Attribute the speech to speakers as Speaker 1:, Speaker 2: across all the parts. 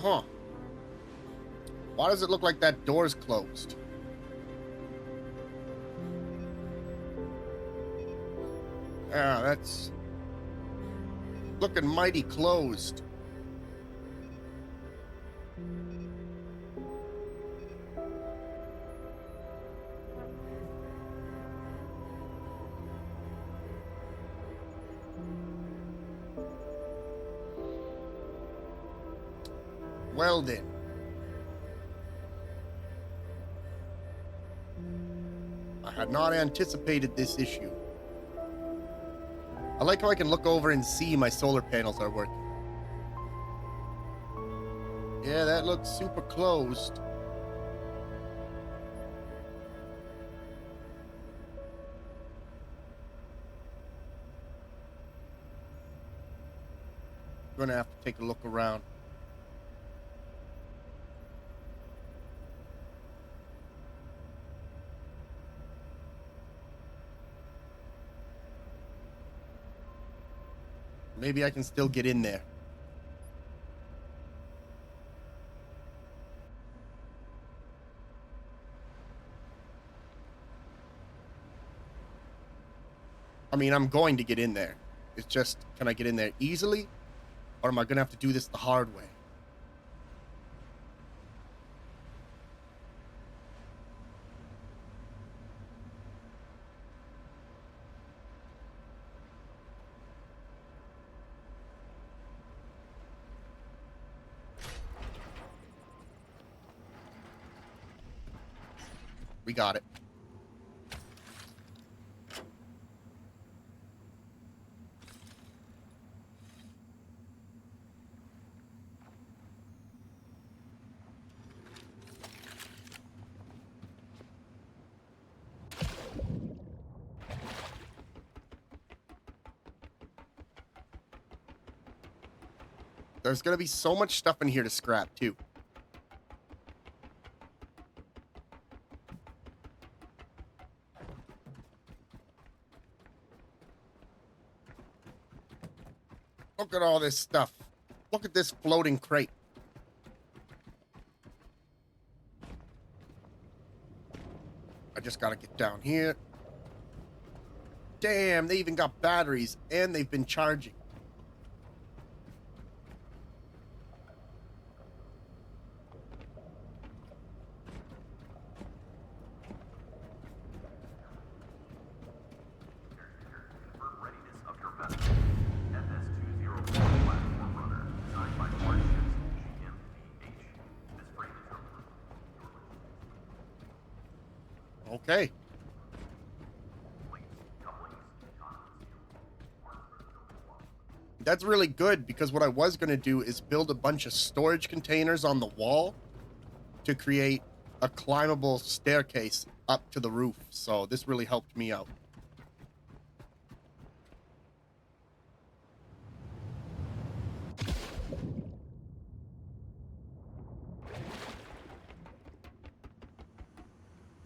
Speaker 1: Huh. Why does it look like that door's closed? Yeah, that's looking mighty closed. Well then. I had not anticipated this issue. I like how I can look over and see my solar panels are working. Yeah, that looks super closed. I'm gonna have to take a look around. Maybe I can still get in there. I mean, I'm going to get in there. It's just, can I get in there easily? Or am I gonna have to do this the hard way? We got it. There's gonna be so much stuff in here to scrap, too. Look at all this stuff. Look at this floating crate. I just gotta get down here. Damn, they even got batteries, and they've been charging. Okay. That's really good, because what I was going to do is build a bunch of storage containers on the wall to create a climbable staircase up to the roof. So this really helped me out.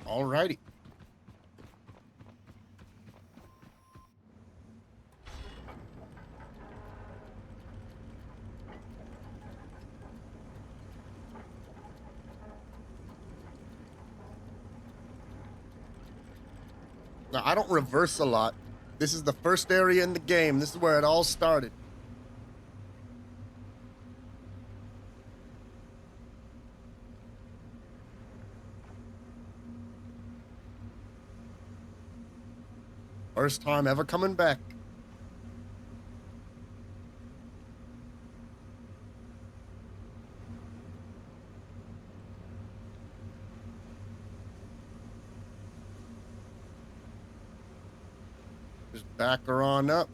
Speaker 1: Alrighty. Now, I don't reverse a lot. This is the first area in the game. This is where it all started. First time ever coming back. Just back her on up.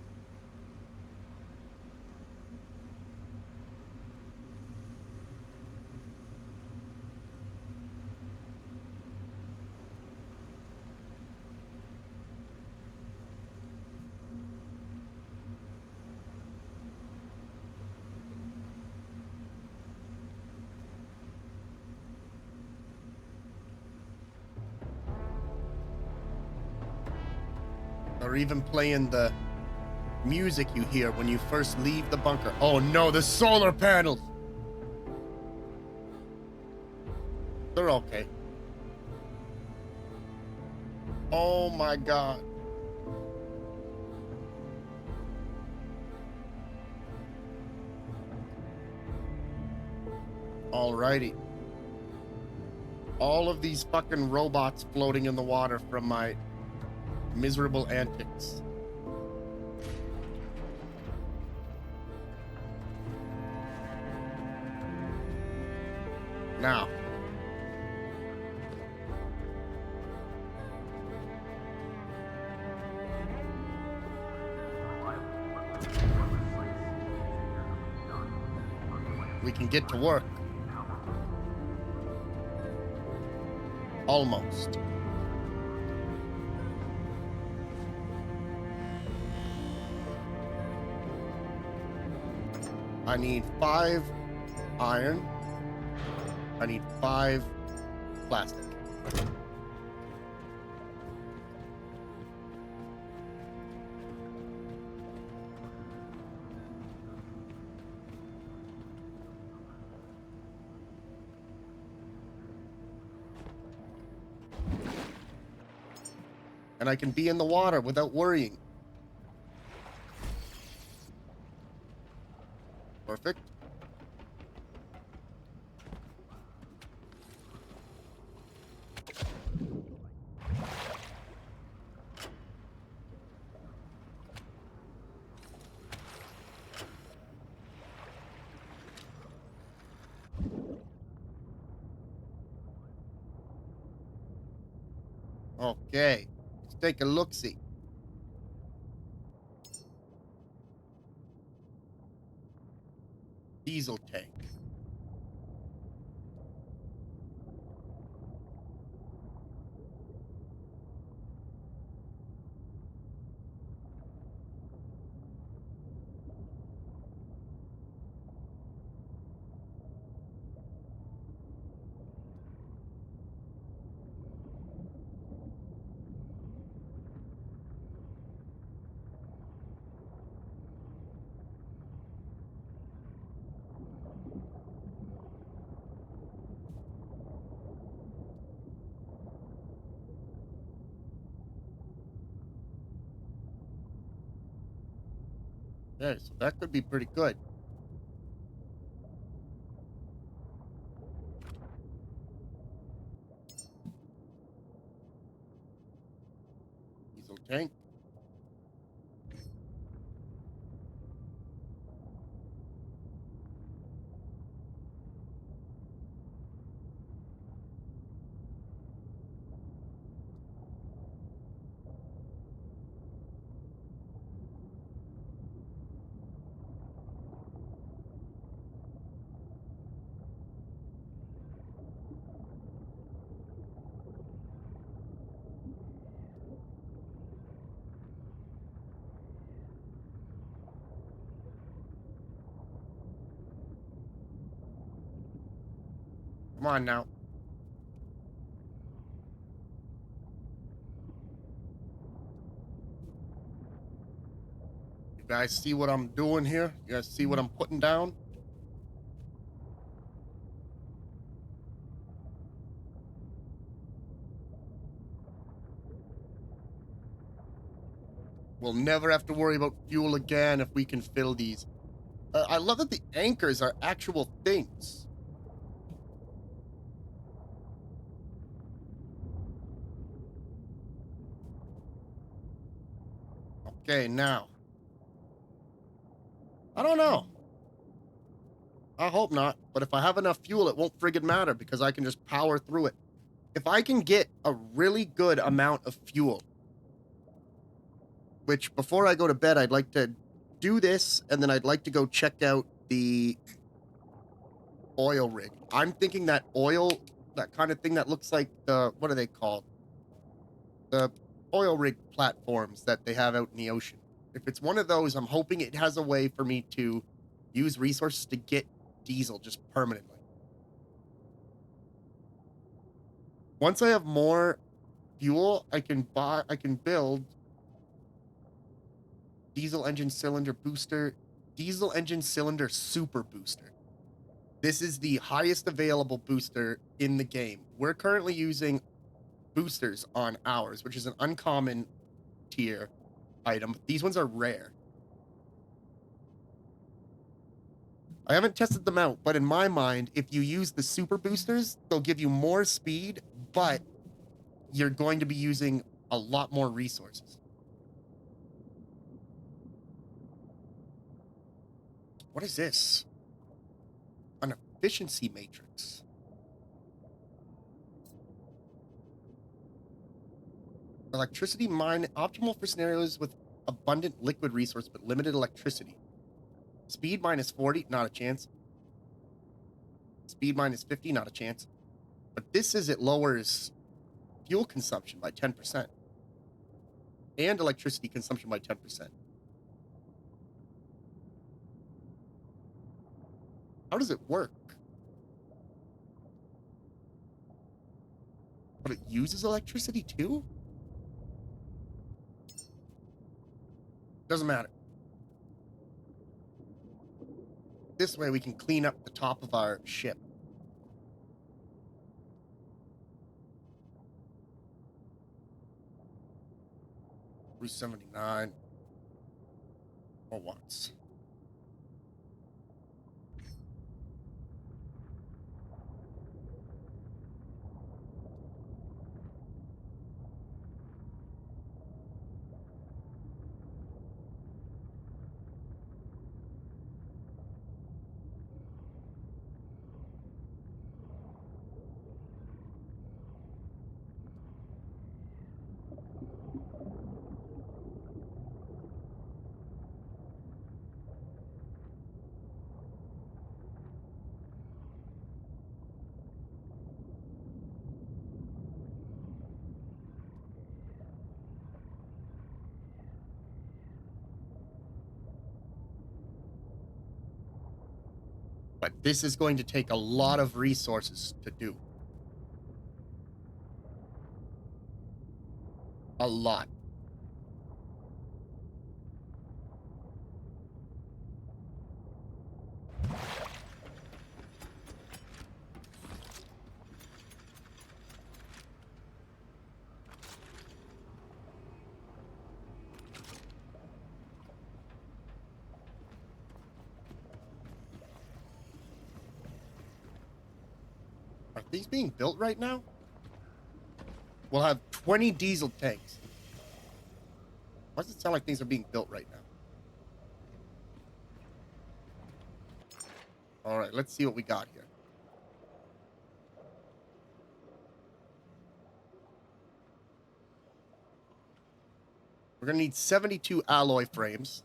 Speaker 1: Or even playing the music you hear when you first leave the bunker. Oh no, the solar panels! They're okay. Oh my god. Alrighty. All of these fucking robots floating in the water from my miserable antics. Now. We can get to work. Almost. I need 5 iron. I need 5 plastic. And I can be in the water without worrying. Perfect. Okay. Let's take a look-see. Diesel tank. Okay, so that could be pretty good. Diesel tank. Come on now. You guys see what I'm doing here? You guys see what I'm putting down? We'll never have to worry about fuel again if we can fill these. I love that the anchors are actual things. Okay, now. I don't know. I hope not. But if I have enough fuel, it won't friggin' matter because I can just power through it. If I can get a really good amount of fuel, which before I go to bed, I'd like to do this, and then I'd like to go check out the oil rig. I'm thinking that oil, that kind of thing that looks like the, what are they called? The oil rig platforms that they have out in the ocean. If it's one of those, I'm hoping it has a way for me to use resources to get diesel just permanently. Once I have more fuel, I can build diesel engine cylinder booster, diesel engine cylinder super booster. This is the highest available booster in the game. We're currently using boosters on ours, which is an uncommon tier item. These ones are rare. I haven't tested them out, but in my mind, if you use the super boosters, they'll give you more speed, but you're going to be using a lot more resources. What is this? An efficiency matrix. Electricity mine optimal for scenarios with abundant liquid resource but limited electricity. Speed minus 40, not a chance. Speed minus 50, not a chance. But this is it lowers fuel consumption by 10% and electricity consumption by 10%. How does it work? But it uses electricity too? Doesn't matter. This way we can clean up the top of our ship. Route 79. Or watts. But this is going to take a lot of resources to do. A lot. Are these being built right now? We'll have 20 diesel tanks. Why does it sound like things are being built right now? All right, let's see what we got here. We're going to need 72 alloy frames,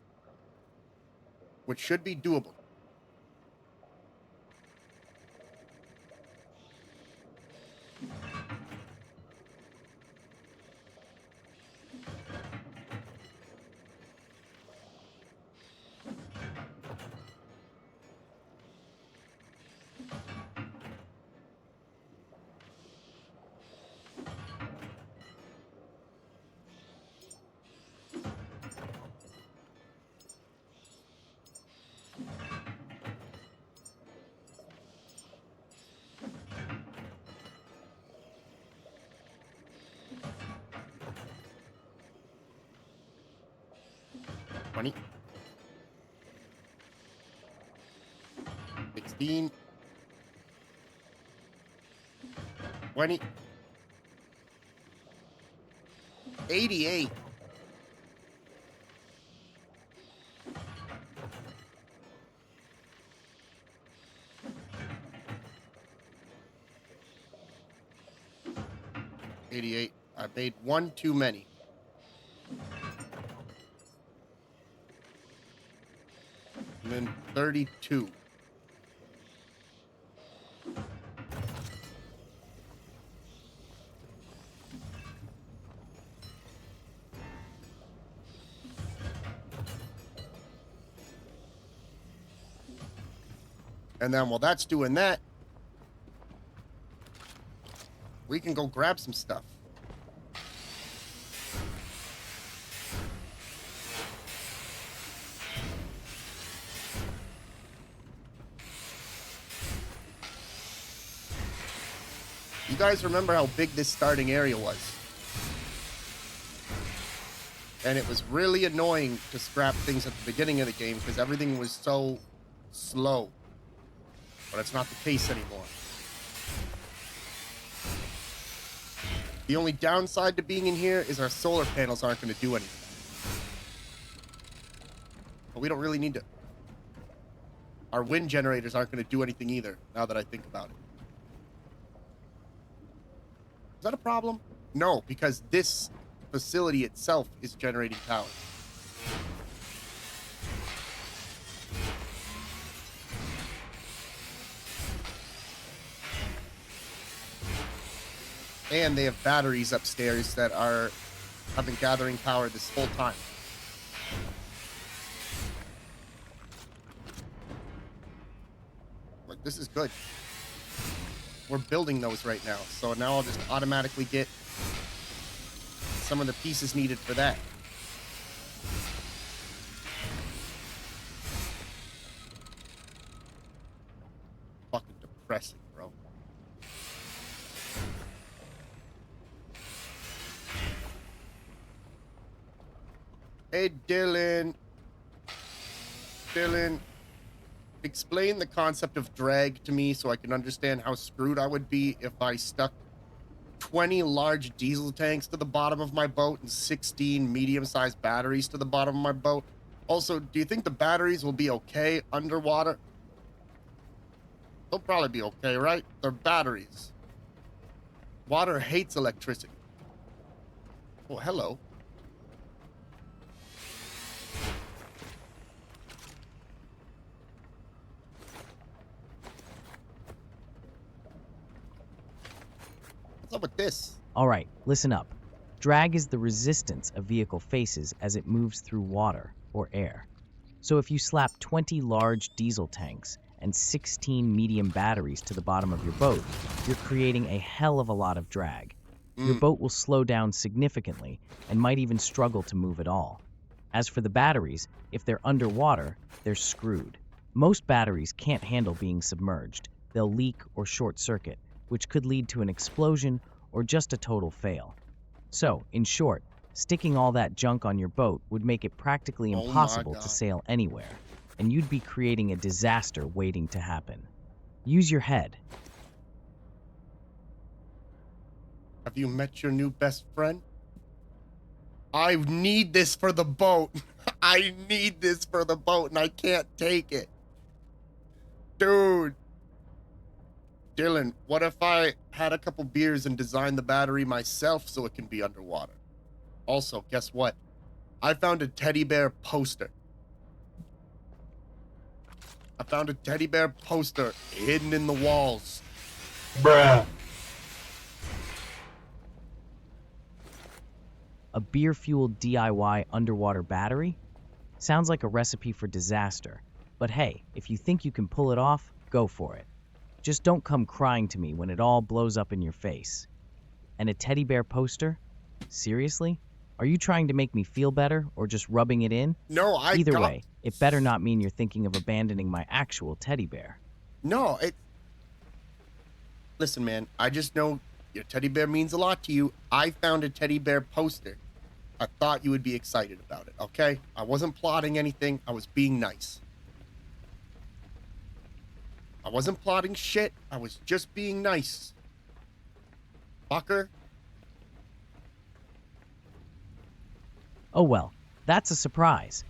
Speaker 1: which should be doable. $20. 16. 20. 88. I made one too many. And then 32. And then while that's doing that, we can go grab some stuff. You guys remember how big this starting area was? And it was really annoying to scrap things at the beginning of the game because everything was so slow. But it's not the case anymore. The only downside to being in here is our solar panels aren't going to do anything. But we don't really need to. Our wind generators aren't going to do anything either, now that I think about it. Is that a problem? No, because this facility itself is generating power. And they have batteries upstairs that have been gathering power this whole time. Like, this is good. We're building those right now, so now I'll just automatically get some of the pieces needed for that. Fucking depressing, bro. Hey, Dylan. Dylan, explain the concept of drag to me so I can understand how screwed I would be if I stuck 20 large diesel tanks to the bottom of my boat and 16 medium-sized batteries to the bottom of my boat. Also, do you think the batteries will be okay underwater? They'll probably be okay, right? They're batteries. Water hates electricity. Oh, hello. What's up with this?
Speaker 2: All right, listen up. Drag is the resistance a vehicle faces as it moves through water or air. So if you slap 20 large diesel tanks and 16 medium batteries to the bottom of your boat, you're creating a hell of a lot of drag. Your boat will slow down significantly and might even struggle to move at all. As for the batteries, if they're underwater, they're screwed. Most batteries can't handle being submerged. They'll leak or short circuit, which could lead to an explosion or just a total fail. So, in short, sticking all that junk on your boat would make it practically impossible to sail anywhere, and you'd be creating a disaster waiting to happen. Use your head.
Speaker 1: Have you met your new best friend? I need this for the boat. I need this for the boat, and I can't take it. Dude. Dylan, what if I had a couple beers and designed the battery myself so it can be underwater? Also, guess what? I found a teddy bear poster. I found a teddy bear poster hidden in the walls.
Speaker 3: Bruh.
Speaker 2: A beer-fueled DIY underwater battery? Sounds like a recipe for disaster. But hey, if you think you can pull it off, go for it. Just don't come crying to me when it all blows up in your face. And a teddy bear poster? Seriously? Are you trying to make me feel better or just rubbing it in?
Speaker 1: No,
Speaker 2: Either way, it better not mean you're thinking of abandoning my actual teddy bear.
Speaker 1: No, Listen, man, I just know your teddy bear means a lot to you. I found a teddy bear poster. I thought you would be excited about it, okay? I wasn't plotting anything. I was being nice. I wasn't plotting shit. I was just being nice. Fucker.
Speaker 2: Oh well, that's a surprise.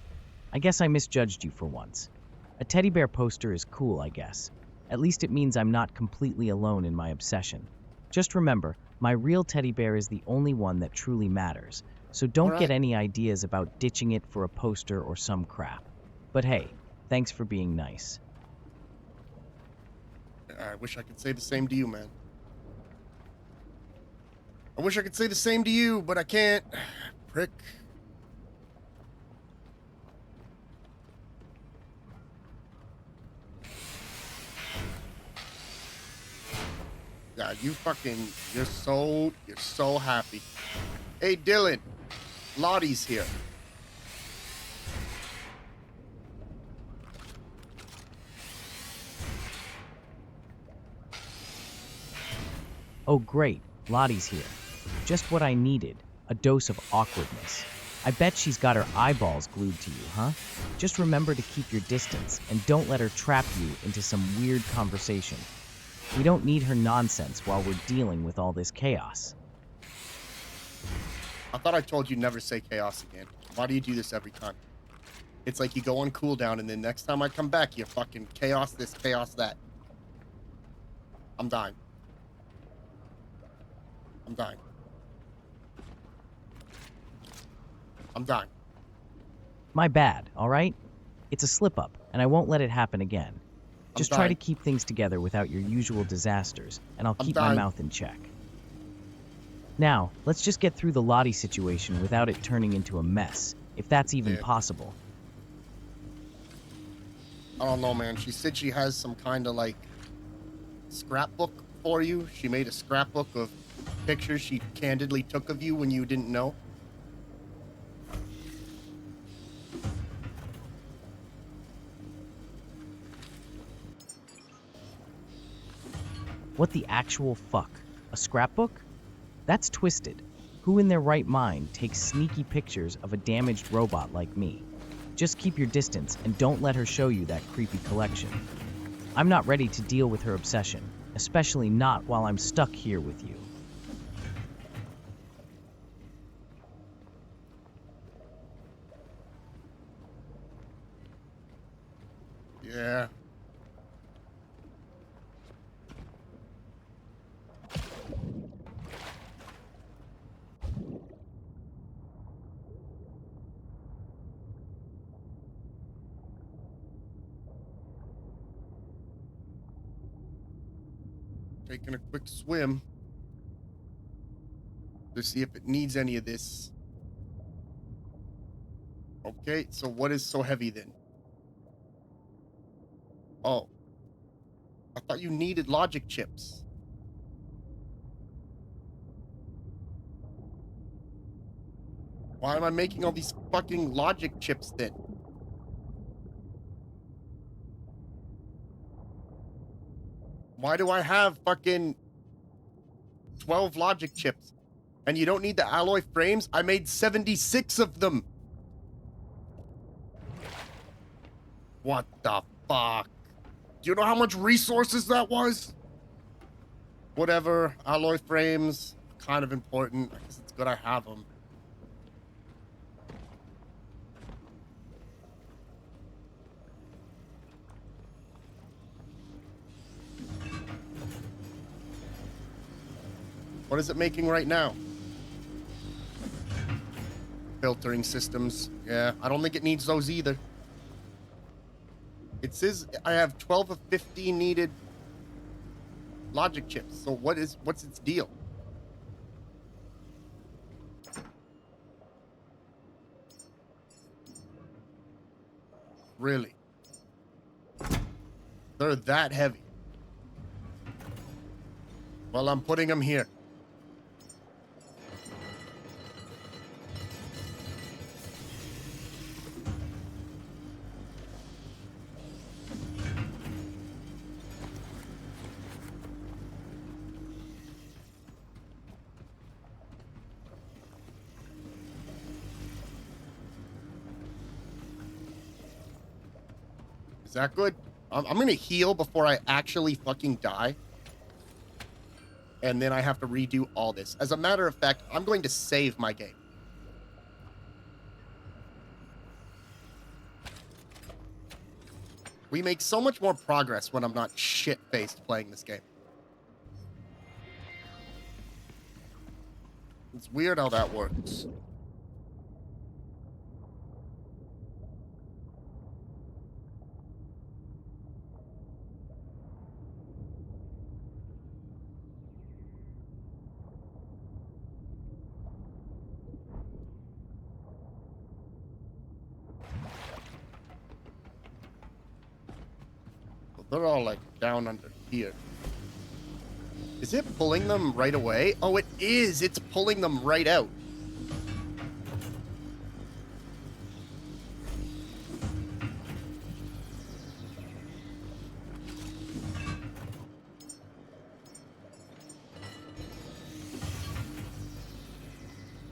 Speaker 2: I guess I misjudged you for once. A teddy bear poster is cool, I guess. At least it means I'm not completely alone in my obsession. Just remember, my real teddy bear is the only one that truly matters, so don't get any ideas about ditching it for a poster or some crap. But hey, thanks for being nice.
Speaker 1: I wish I could say the same to you, man. I wish I could say the same to you, but I can't. Prick. God, you're so happy. Hey, Dylan, Lottie's here.
Speaker 2: Oh great, Lottie's here. Just what I needed, a dose of awkwardness. I bet she's got her eyeballs glued to you, huh? Just remember to keep your distance and don't let her trap you into some weird conversation. We don't need her nonsense while we're dealing with all this chaos.
Speaker 1: I thought I told you never say chaos again. Why do you do this every time? It's like you go on cooldown and then next time I come back, you fucking chaos this, chaos that. I'm dying. I'm dying. I'm dying.
Speaker 2: My bad, all right? It's a slip-up, and I won't let it happen again. Just try to keep things together without your usual disasters, and I'll keep my mouth in check. Now, let's just get through the Lottie situation without it turning into a mess, if that's even possible.
Speaker 1: I don't know, man. She said she has some kind of like scrapbook for you. She made a scrapbook of pictures she candidly took of you when you didn't know.
Speaker 2: What the actual fuck? A scrapbook? That's twisted. Who in their right mind takes sneaky pictures of a damaged robot like me? Just keep your distance and don't let her show you that creepy collection. I'm not ready to deal with her obsession, especially not while I'm stuck here with you.
Speaker 1: Yeah. Taking a quick swim to see if it needs any of this. Okay, so what is so heavy then? Oh, I thought you needed logic chips. Why am I making all these fucking logic chips then? Why do I have fucking 12 logic chips? And you don't need the alloy frames? I made 76 of them. What the fuck? Do you know how much resources that was? Whatever, alloy frames, kind of important. I guess it's good I have them. What is it making right now? Filtering systems. Yeah, I don't think it needs those either. It says I have 12 of 15 needed logic chips. So what's its deal? Really? They're that heavy. Well, I'm putting them here. Is that good? I'm gonna heal before I actually fucking die. And then I have to redo all this. As a matter of fact, I'm going to save my game. We make so much more progress when I'm not shit-faced playing this game. It's weird how that works. They're all like down under here. Is it pulling them right away? Oh, it is. It's pulling them right out.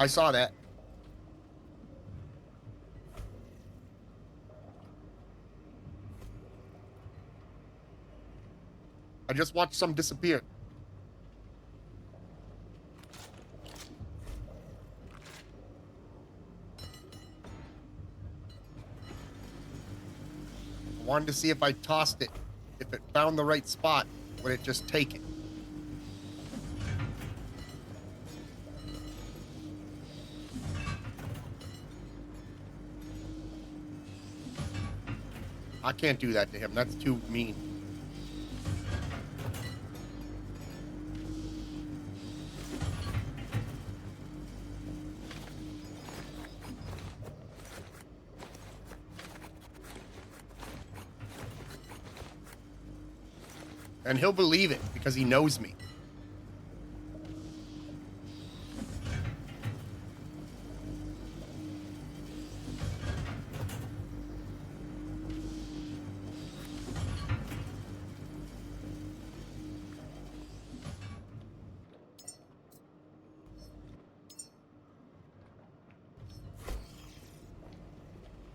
Speaker 1: I saw that. I just watched some disappear. I wanted to see if I tossed it. If it found the right spot, would it just take it? I can't do that to him. That's too mean. And he'll believe it because he knows me.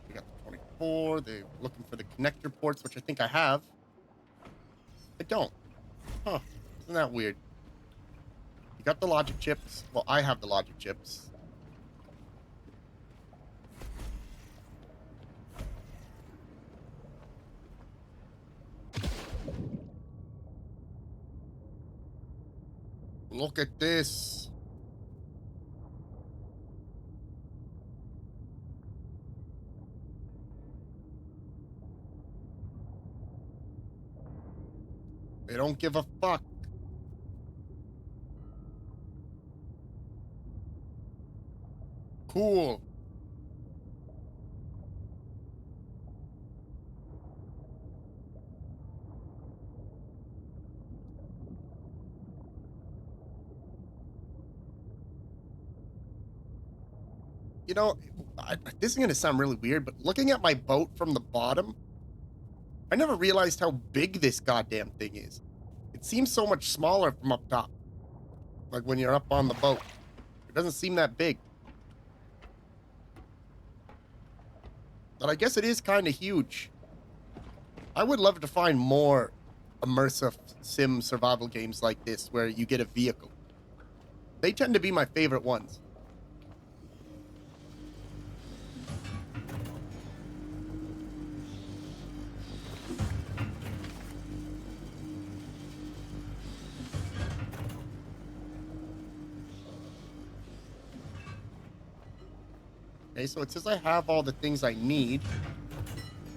Speaker 1: We got the 24. They're looking for the connector ports, which I think I have. I don't. Huh. Isn't that weird? You got the logic chips. Well, I have the logic chips. Look at this. They don't give a fuck. Cool. You know, this is going to sound really weird, but looking at my boat from the bottom, I never realized how big this goddamn thing is. It seems so much smaller from up top. Like when you're up on the boat. It doesn't seem that big. But I guess it is kind of huge. I would love to find more immersive sim survival games like this where you get a vehicle. They tend to be my favorite ones. Okay, so it says I have all the things I need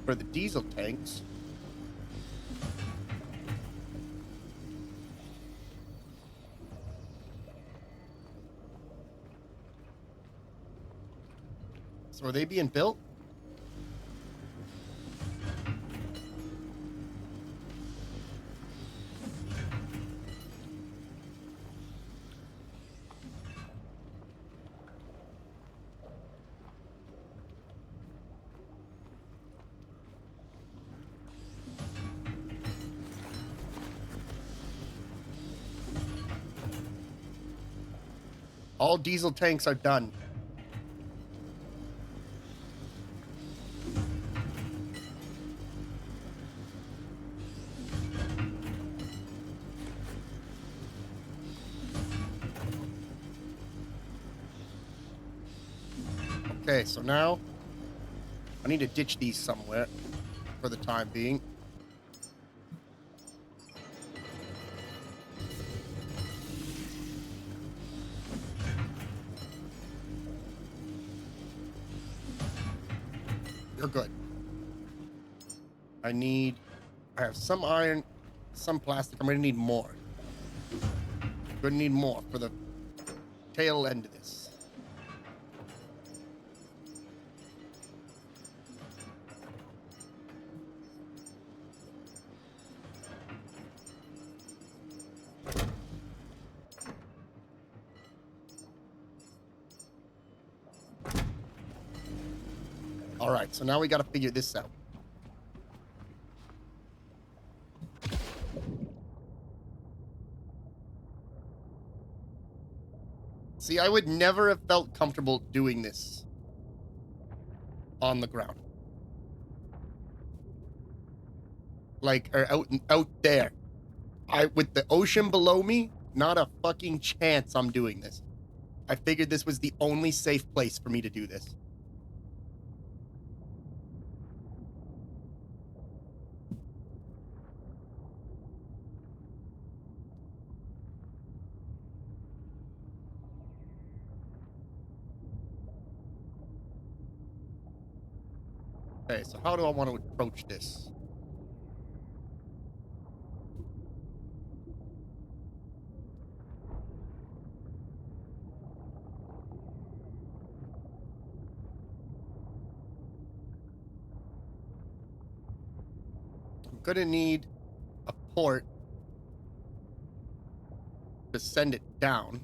Speaker 1: for the diesel tanks. So are they being built? All diesel tanks are done. Okay, so now I need to ditch these somewhere for the time being. You're good. I have some iron, some plastic. I'm gonna need more. Gonna need more for the tail end of this. All right, so now we got to figure this out. See, I would never have felt comfortable doing this on the ground. Like, or out there. With the ocean below me, not a fucking chance I'm doing this. I figured this was the only safe place for me to do this. Okay, so how do I want to approach this? I'm gonna need a port to send it down.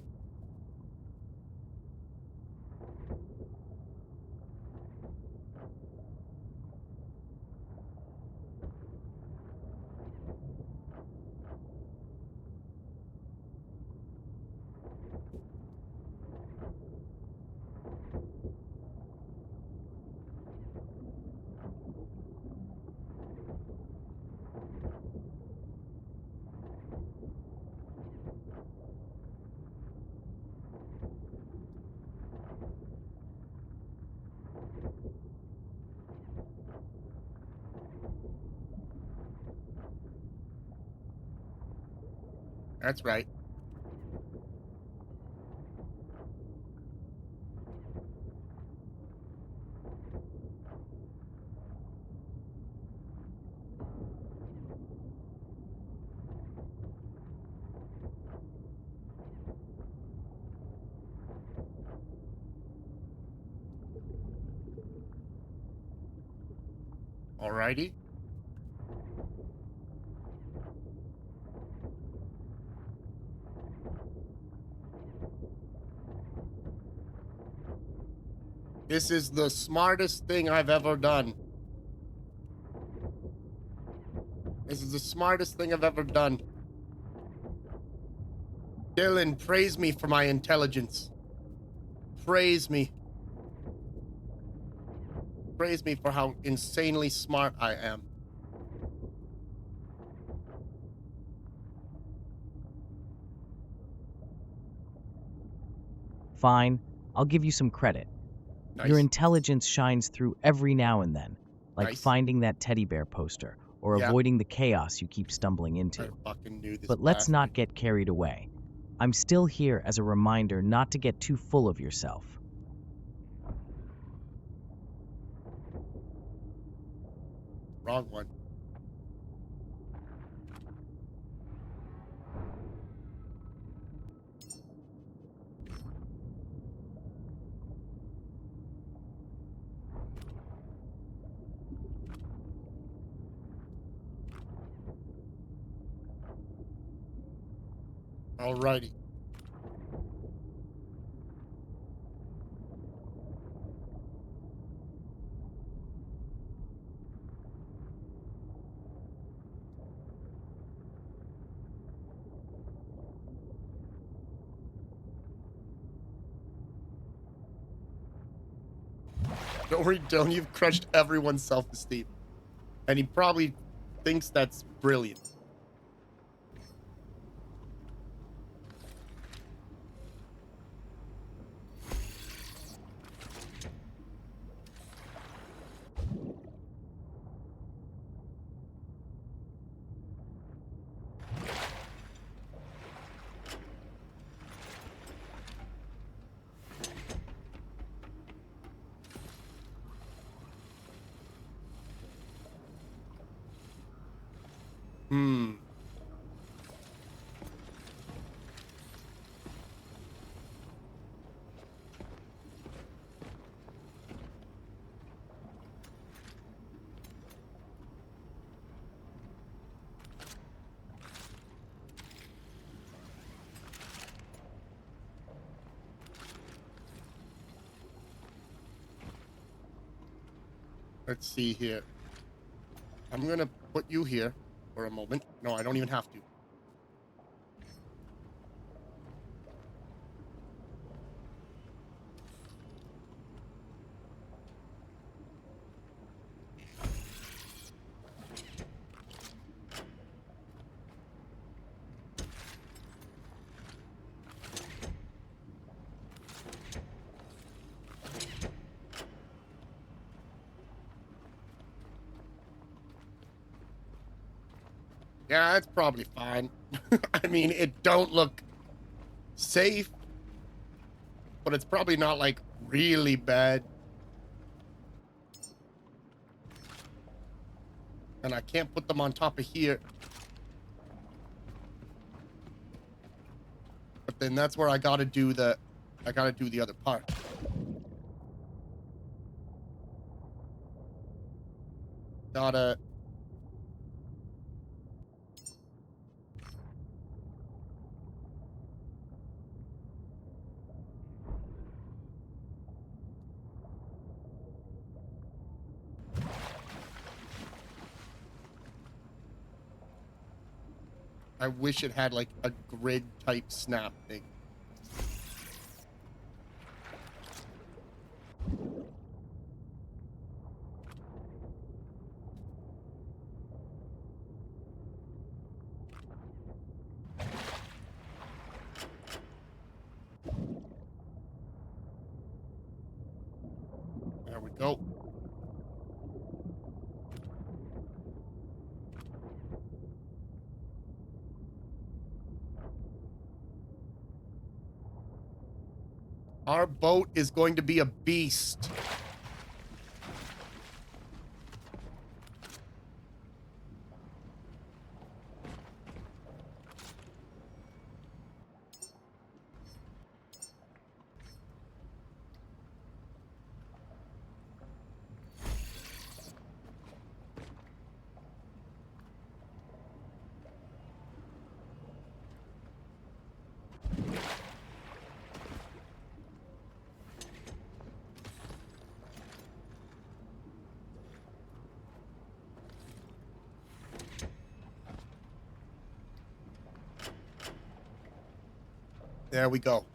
Speaker 1: That's right. Alrighty. This is the smartest thing I've ever done. This is the smartest thing I've ever done. Dylan, praise me for my intelligence. Praise me. Praise me for how insanely smart I am.
Speaker 2: Fine, I'll give you some credit.
Speaker 1: Nice.
Speaker 2: Your intelligence shines through every now and then, like
Speaker 1: Nice.
Speaker 2: finding that teddy bear poster or
Speaker 1: Yeah.
Speaker 2: avoiding the chaos you keep stumbling
Speaker 1: I
Speaker 2: into.
Speaker 1: fucking knew this.
Speaker 2: But let's
Speaker 1: bastard.
Speaker 2: not get carried away. I'm still here as a reminder not to get too full of yourself.
Speaker 1: Wrong one. Alrighty. Don't worry, Dylan, you've crushed everyone's self-esteem. And he probably thinks that's brilliant. Hmm. Let's see here. I'm gonna put you here for a moment. No, I don't even have to. Yeah, that's probably fine. I mean, it don't look safe, but it's probably not like really bad. And I can't put them on top of here. But then that's where I gotta do the other part. Gotta I wish it had like a grid type snap thing. There we go. Our boat is going to be a beast. There we go.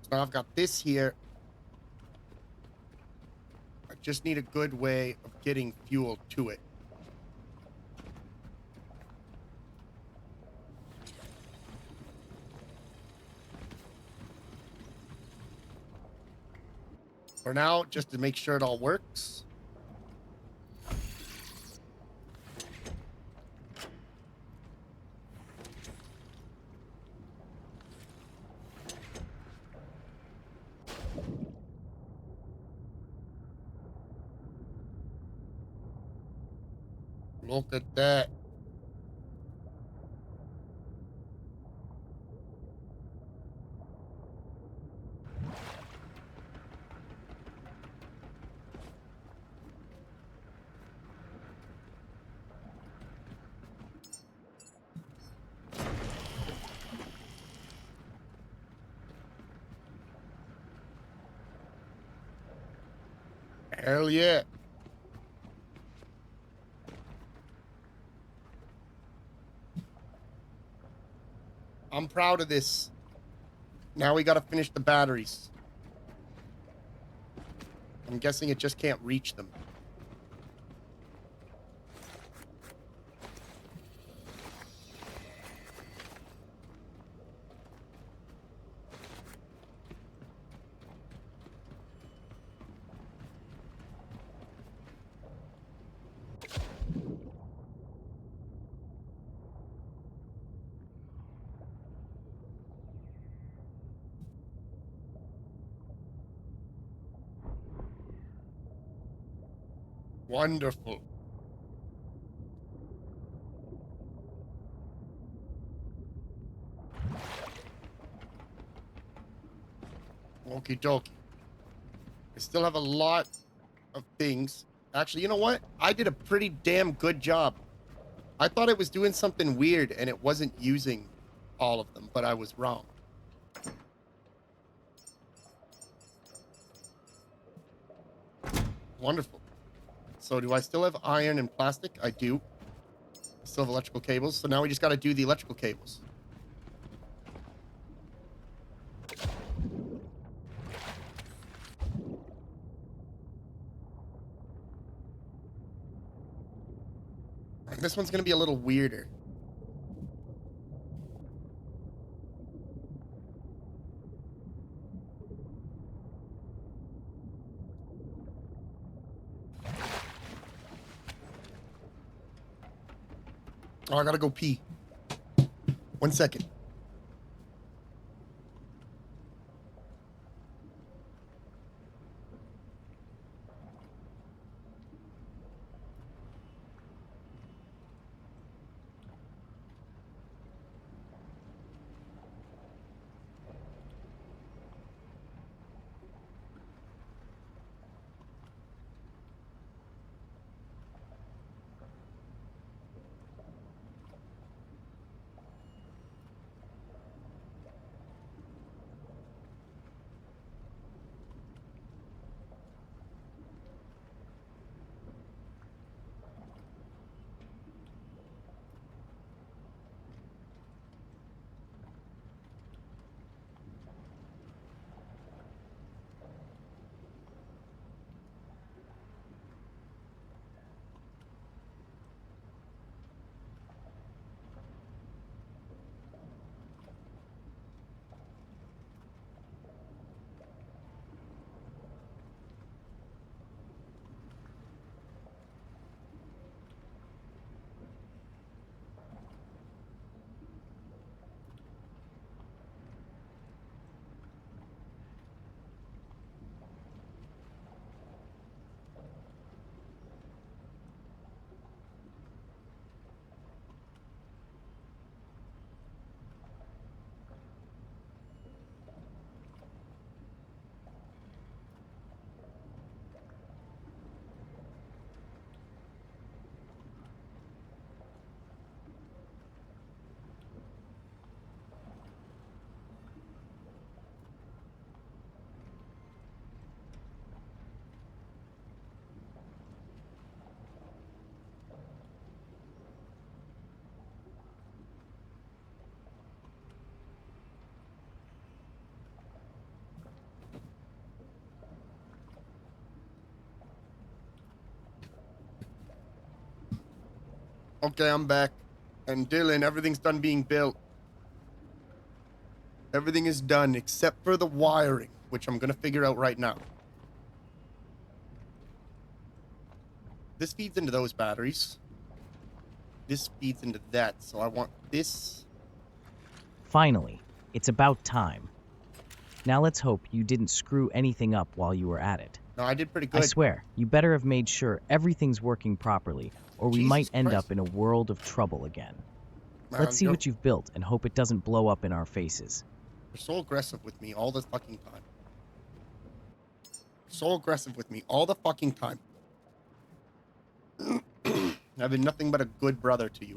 Speaker 1: So now I've got this here. I just need a good way of getting fuel to it. For now, just to make sure it all works. Look at that. Hell yeah. I'm proud of this. Now we gotta finish the batteries. I'm guessing it just can't reach them. Wonderful. Okie dokie. I still have a lot of things. Actually, you know what? I did a pretty damn good job. I thought it was doing something weird and it wasn't using all of them, but I was wrong. Wonderful. So do I still have iron and plastic? I do. I still have electrical cables. So now we just got to do the electrical cables. And this one's going to be a little weirder. Oh, I gotta go pee. 1 second. Okay, I'm back. And Dylan, everything's done being built. Everything is done except for the wiring, which I'm gonna figure out right now. This feeds into those batteries. This feeds into that, so I want this.
Speaker 2: Finally, it's about time. Now let's hope you didn't screw anything up while you were at it.
Speaker 1: No, I did pretty
Speaker 2: I
Speaker 1: good.
Speaker 2: swear, you better have made sure everything's working properly, or we might
Speaker 1: Jesus
Speaker 2: end
Speaker 1: Christ.
Speaker 2: up in a world of trouble again.
Speaker 1: Man,
Speaker 2: Let's see what you've built and hope it doesn't blow up in our faces.
Speaker 1: You're so aggressive with me all the fucking time. So aggressive with me all the fucking time. I've been nothing but a good brother to you.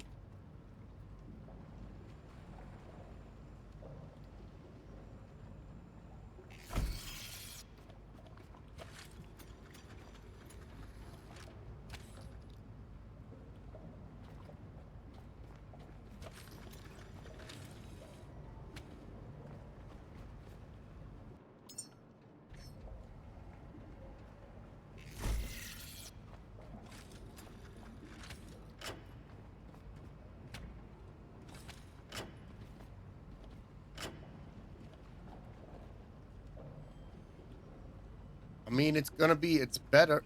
Speaker 1: I mean, it's better.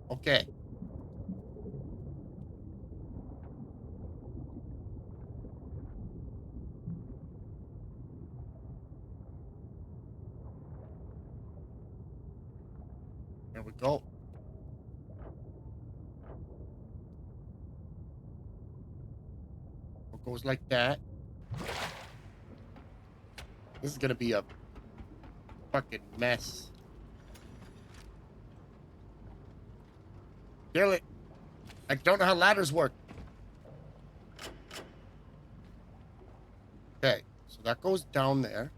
Speaker 1: Okay. There we go. It goes like that. This is gonna be a fucking mess. Kill it. I don't know how ladders work. Okay, so that goes down there.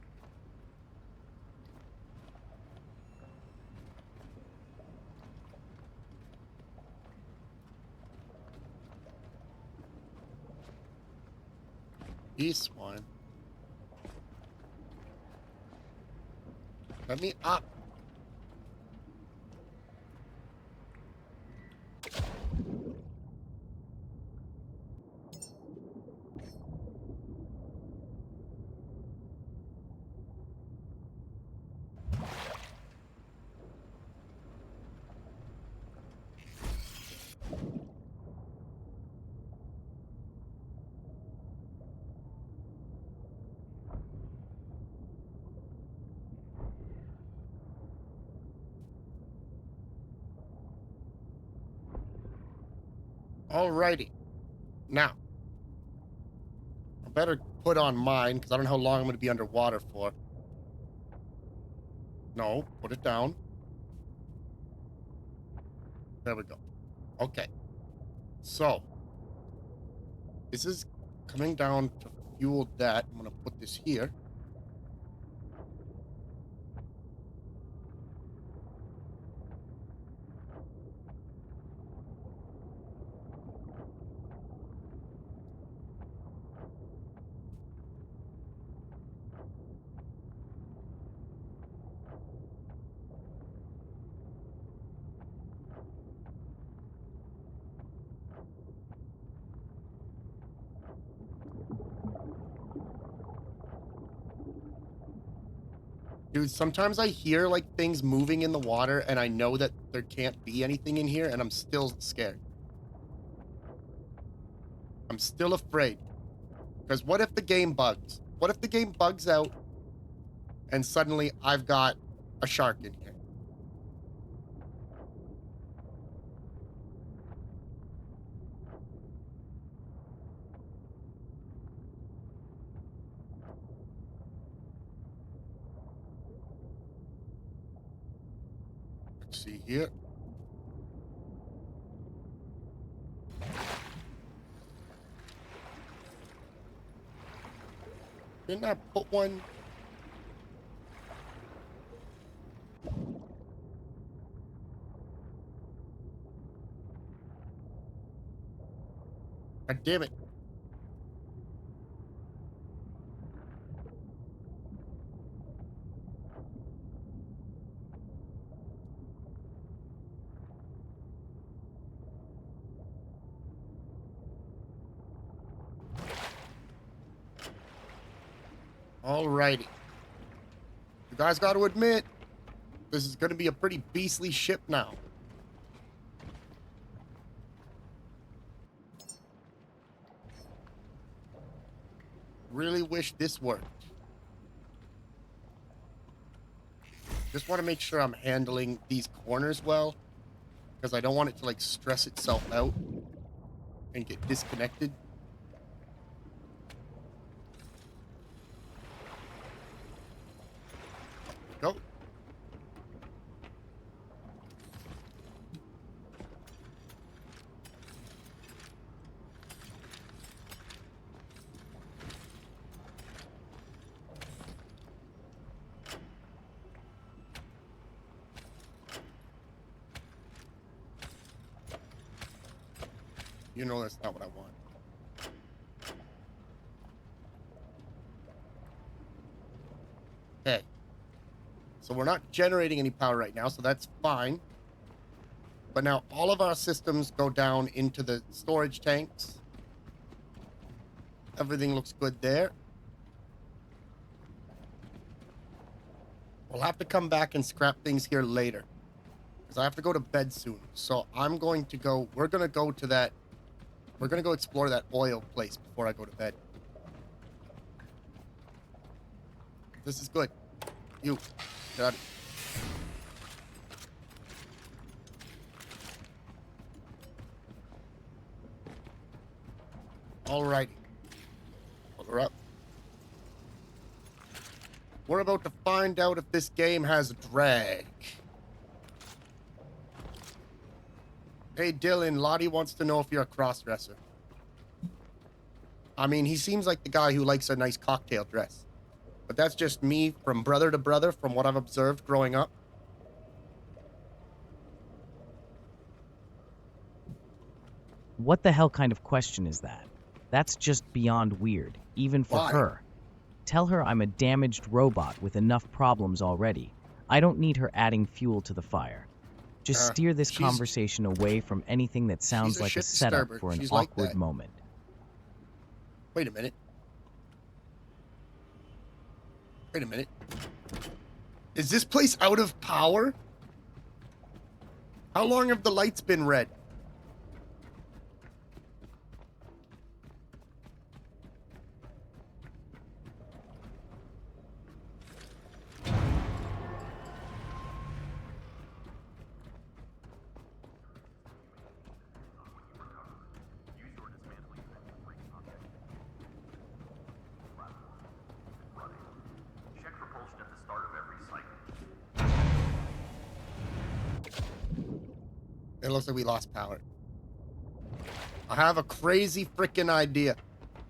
Speaker 1: This one. Let me up. Alrighty. Now, I better put on mine because I don't know how long I'm going to be underwater for. No, put it down. There we go. Okay. So, this is coming down to fuel that. I'm going to put this here. Dude, sometimes I hear like things moving in the water and I know that there can't be anything in here and I'm still scared. I'm still afraid. Because what if the game bugs? What if the game bugs out and suddenly I've got a shark in here? Let's see here. Didn't I put one? God damn it. Alrighty. You guys got to admit, this is going to be a pretty beastly ship now. Really wish this worked. Just want to make sure I'm handling these corners well, because I don't want it to like stress itself out and get disconnected. Go. You know that's not what I want. Okay. So we're not generating any power right now, so that's fine. But now all of our systems go down into the storage tanks. Everything looks good there. We'll have to come back and scrap things here later, because I have to go to bed soon. So I'm going to go, we're going to go to that, we're going to go explore that oil place before I go to bed. This is good. You, get out of here. Alrighty. Hold her up. We're about to find out if this game has drag. Hey Dylan, Lottie wants to know if you're a crossdresser. I mean, he seems like the guy who likes a nice cocktail dress. But that's just me from brother to brother from what I've observed growing up.
Speaker 2: What the hell kind of question is that? That's just beyond weird, even for
Speaker 1: Why?
Speaker 2: her. Tell her I'm a damaged robot with enough problems already. I don't need her adding fuel to the fire. Just steer this
Speaker 1: She's
Speaker 2: conversation away from anything that
Speaker 1: she's
Speaker 2: sounds
Speaker 1: a
Speaker 2: like a
Speaker 1: shit
Speaker 2: setup
Speaker 1: disturber.
Speaker 2: for an
Speaker 1: She's like
Speaker 2: awkward
Speaker 1: that.
Speaker 2: moment.
Speaker 1: Wait a minute. Wait a minute. Is this place out of power? How long have the lights been red? It looks like we lost power. I have a crazy freaking idea.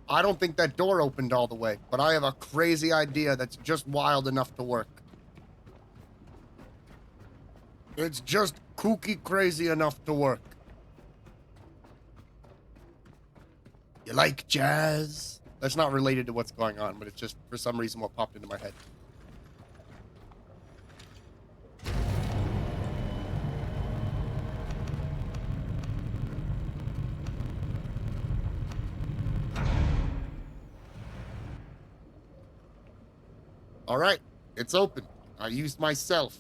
Speaker 1: I don't think that door opened all the way, but I have a crazy idea that's just wild enough to work. It's just kooky crazy enough to work. You like jazz? That's not related to what's going on, but it's just for some reason what popped into my head. All right, it's open. I used myself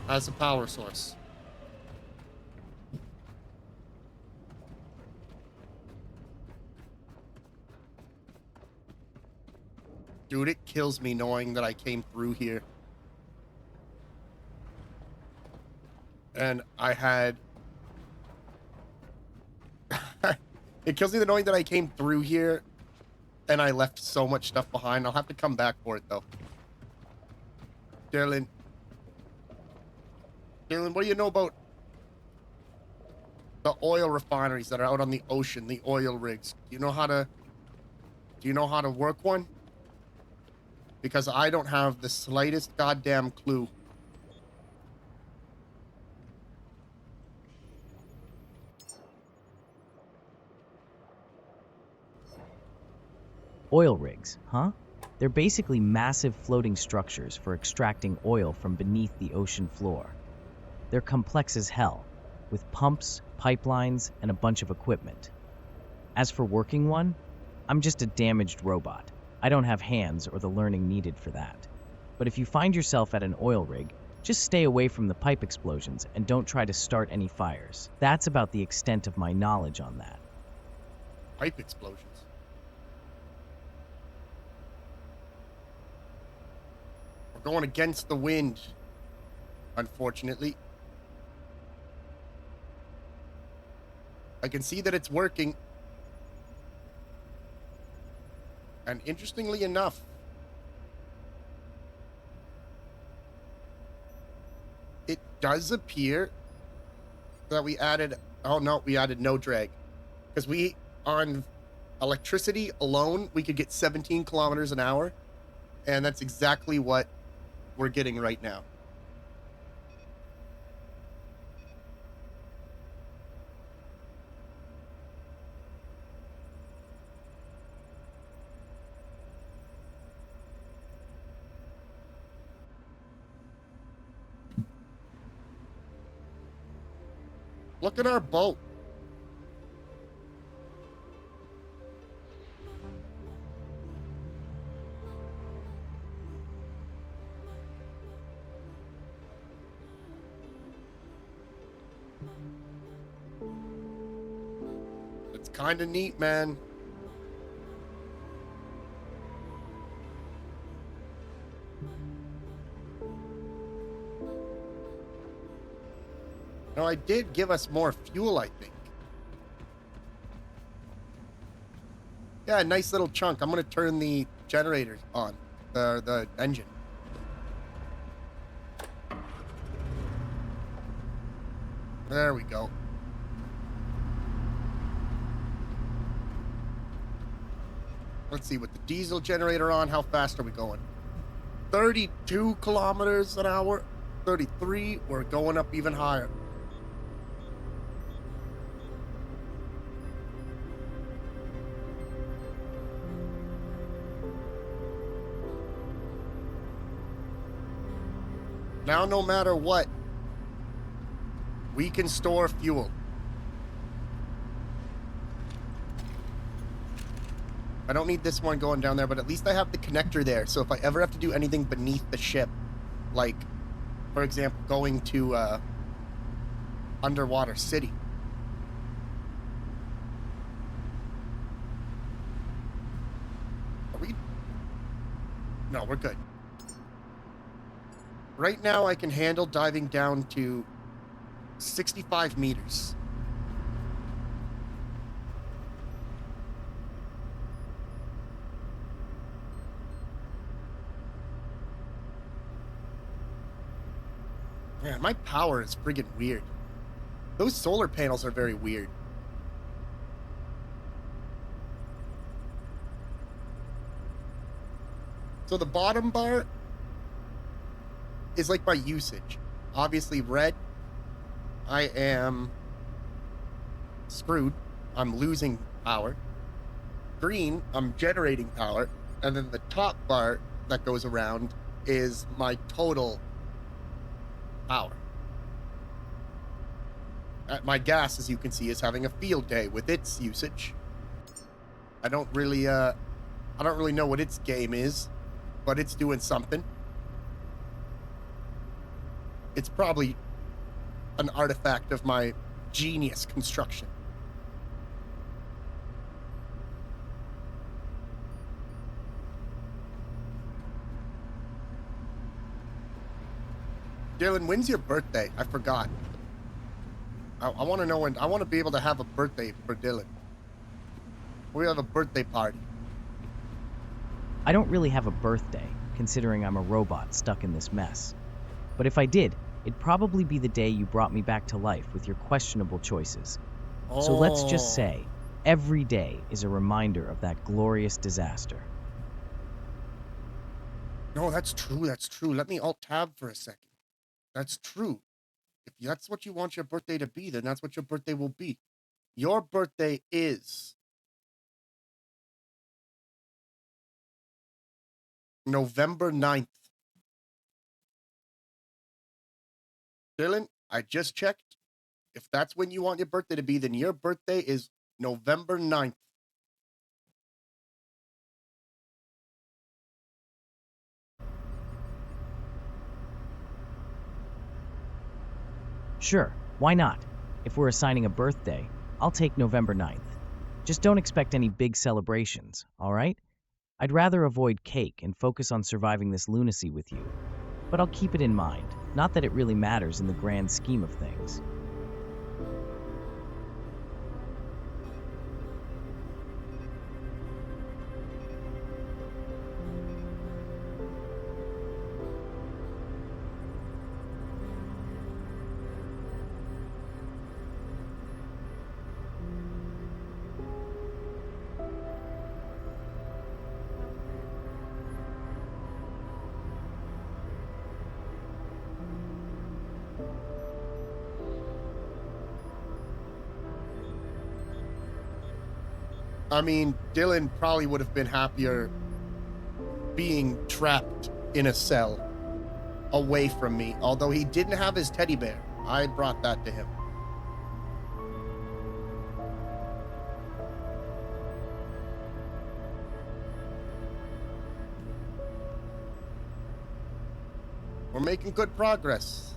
Speaker 1: as a power source. Dude, it kills me knowing that I came through here. And I had... It kills me knowing that I came through here and I left so much stuff behind. I'll have to come back for it, though. Dylan, what do you know about the oil refineries that are out on the ocean, the oil rigs? Do you know how to work one? Because I don't have the slightest goddamn clue.
Speaker 2: Oil rigs, huh? They're basically massive floating structures for extracting oil from beneath the ocean floor. They're complex as hell, with pumps, pipelines, and a bunch of equipment. As for working one, I'm just a damaged robot. I don't have hands or the learning needed for that. But if you find yourself at an oil rig, just stay away from the pipe explosions and don't try to start any fires. That's about the extent of my knowledge on that.
Speaker 1: Pipe explosions. We're going against the wind, unfortunately. I can see that it's working. And interestingly enough, it does appear that we added... Oh, no, we added no drag. Because we, on electricity alone, we could get 17 kilometers an hour. And that's exactly what we're getting right now. Look at our boat. It's kind of neat, man. No, I did give us more fuel, I think. Yeah, a nice little chunk. I'm going to turn the generator on, the engine. There we go. Let's see, with the diesel generator on, how fast are we going? 32 kilometers an hour, 33. We're going up even higher. Now, no matter what, we can store fuel. I don't need this one going down there, but at least I have the connector there. So if I ever have to do anything beneath the ship, like, for example, going to underwater city. Are we? No, we're good. Right now, I can handle diving down to 65 meters. Man, my power is friggin' weird. Those solar panels are very weird. So the bottom bar is like my usage. Obviously red, I am screwed. I'm losing power. Green, I'm generating power. And then the top bar that goes around is my total power. My gas, as you can see, is having a field day with its usage. I don't really know what its game is, but it's doing something. It's probably an artifact of my genius construction. Dylan, when's your birthday? I forgot. I want to know when. I want to be able to have a birthday for Dylan. We have a birthday party.
Speaker 2: I don't really have a birthday, considering I'm a robot stuck in this mess. But if I did, it'd probably be the day you brought me back to life with your questionable choices. So let's just say, every day is a reminder of that glorious disaster.
Speaker 1: No, that's true. That's true. Let me alt-tab for a second. That's true. If that's what you want your birthday to be, then that's what your birthday will be. Your birthday is November 9th. Dylan, I just checked. If that's when you want your birthday to be, then your birthday is November 9th.
Speaker 2: Sure, why not? If we're assigning a birthday, I'll take November 9th. Just don't expect any big celebrations, all right? I'd rather avoid cake and focus on surviving this lunacy with you. But I'll keep it in mind, not that it really matters in the grand scheme of things.
Speaker 1: I mean, Dylan probably would have been happier being trapped in a cell away from me, although he didn't have his teddy bear. I brought that to him. We're making good progress.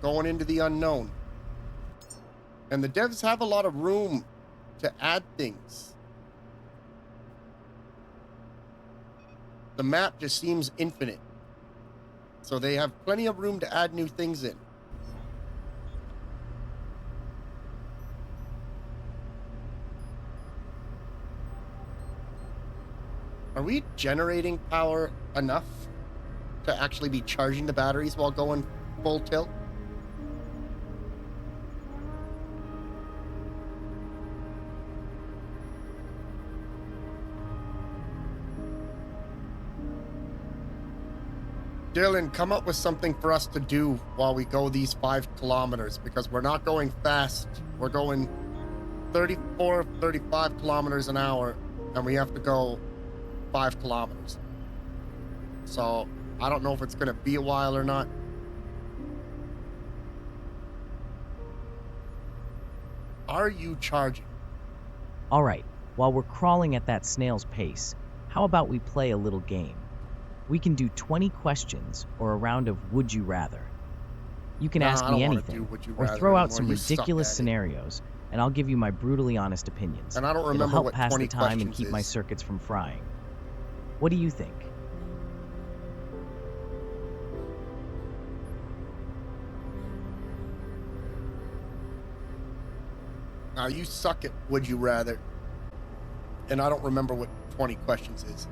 Speaker 1: Going into the unknown. And the devs have a lot of room to add things. The map just seems infinite. So they have plenty of room to add new things in. Are we generating power enough to actually be charging the batteries while going full tilt? Dylan, come up with something for us to do while we go these 5 kilometers, because we're not going fast. We're going 34, 35 kilometers an hour, and we have to go 5 kilometers. So I don't know if it's going to be a while or not. Are you charging?
Speaker 2: All right, while we're crawling at that snail's pace, how about we play a little game? We can do 20 questions or a round of Would You Rather. You can
Speaker 1: Nah,
Speaker 2: ask
Speaker 1: I
Speaker 2: me
Speaker 1: don't want to do
Speaker 2: anything,
Speaker 1: Would You
Speaker 2: or
Speaker 1: Rather
Speaker 2: throw out
Speaker 1: anymore.
Speaker 2: some
Speaker 1: You suck
Speaker 2: ridiculous
Speaker 1: at it.
Speaker 2: scenarios, and I'll give you my brutally honest opinions.
Speaker 1: And I don't
Speaker 2: It'll
Speaker 1: remember
Speaker 2: help
Speaker 1: what
Speaker 2: pass
Speaker 1: 20
Speaker 2: the time and
Speaker 1: questions
Speaker 2: keep my
Speaker 1: is.
Speaker 2: circuits from frying. What do you think?
Speaker 1: Now, you suck at Would You Rather. And I don't remember what 20 questions is.